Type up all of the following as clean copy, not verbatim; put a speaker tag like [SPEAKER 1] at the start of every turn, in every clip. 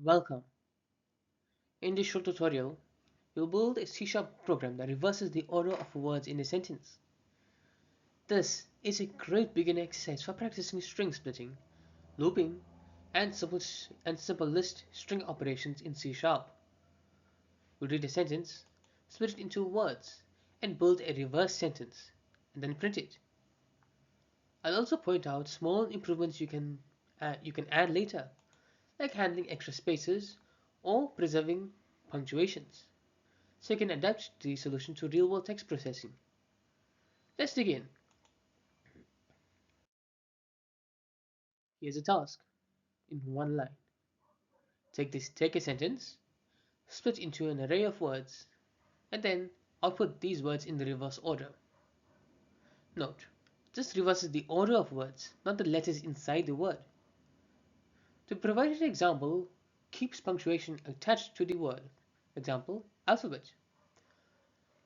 [SPEAKER 1] Welcome. In this short tutorial, we'll build a C# program that reverses the order of words in a sentence. This is a great beginner exercise for practicing string splitting, looping, and simple list string operations in C#. We read a sentence, split it into words, and build a reverse sentence, and then print it. I'll also point out small improvements you can add later, like handling extra spaces or preserving punctuations, so you can adapt the solution to real-world text processing. Let's dig in. Here's a task in one line. Take a sentence, split into an array of words, and then output these words in the reverse order. Note, this reverses the order of words, not the letters inside the word. To provide an example, keeps punctuation attached to the word. Example, alphabet.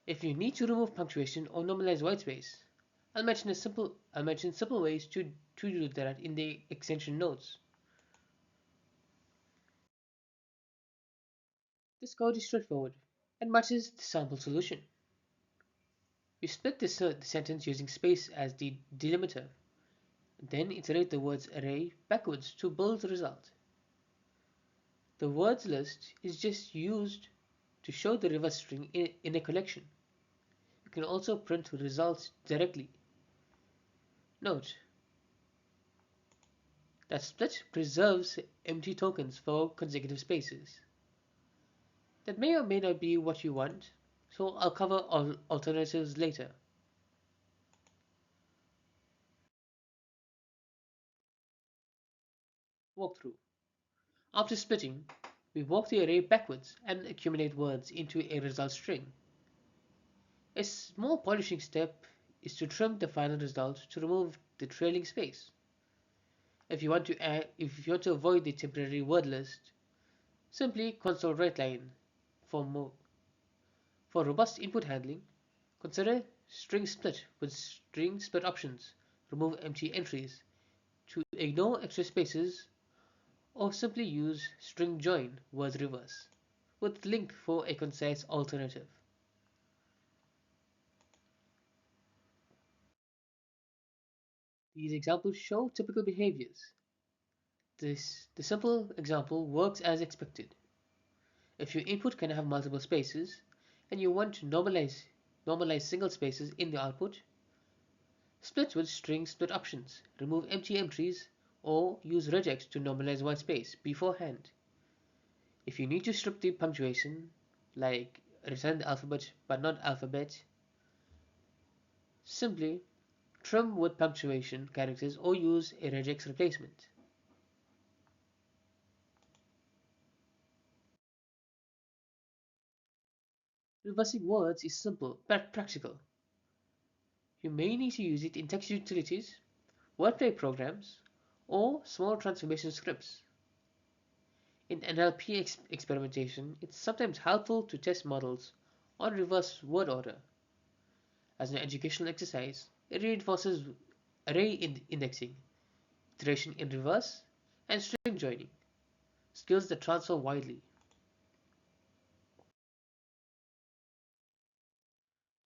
[SPEAKER 1] If you need to remove punctuation or normalize whitespace, I'll mention simple ways to do that in the extension notes. This code is straightforward and matches the sample solution. We split the sentence using space as the delimiter, then iterate the words array backwards to build the result. The words list is just used to show the reverse string in a collection. You can also print results directly. Note that split preserves empty tokens for consecutive spaces. That may or may not be what you want, so I'll cover alternatives later. Walkthrough. After splitting, we walk the array backwards and accumulate words into a result string. A small polishing step is to trim the final result to remove the trailing space. If you want to avoid the temporary word list, simply console writeline. For robust input handling, consider string split with string split options. Remove empty entries to ignore extra spaces, or simply use string join words reverse with LINQ for a concise alternative. These examples show typical behaviors. The simple example works as expected. If your input can have multiple spaces and you want to normalize single spaces in the output, split with string split options, remove empty entries, or use regex to normalize white space beforehand. If you need to strip the punctuation, like return the alphabet but not alphabet, simply trim with punctuation characters or use a regex replacement. Reversing words is simple but practical. You may need to use it in text utilities, wordplay programs, or small transformation scripts. In NLP experimentation, it's sometimes helpful to test models on reverse word order. As an educational exercise, it reinforces array indexing, iteration in reverse, and string joining, skills that transfer widely.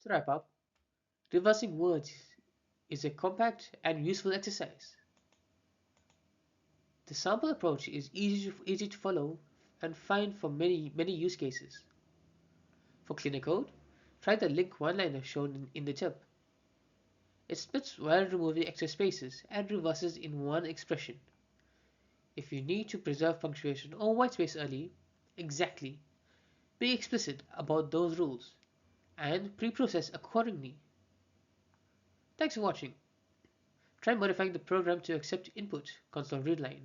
[SPEAKER 1] To wrap up, reversing words is a compact and useful exercise. The sample approach is easy to follow and find for many use cases. For cleaner code, try the LINQ one-liner shown in the tip. It splits while removing extra spaces and reverses in one expression. If you need to preserve punctuation or whitespace early, exactly, be explicit about those rules and pre-process accordingly. Thanks for watching. Try modifying the program to accept input console readline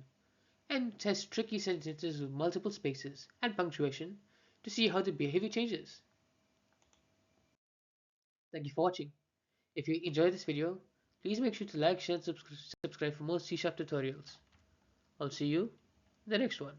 [SPEAKER 1] and test tricky sentences with multiple spaces and punctuation to see how the behavior changes. Thank you for watching. If you enjoyed this video, please make sure to like, share and subscribe for more C# tutorials. I'll see you in the next one.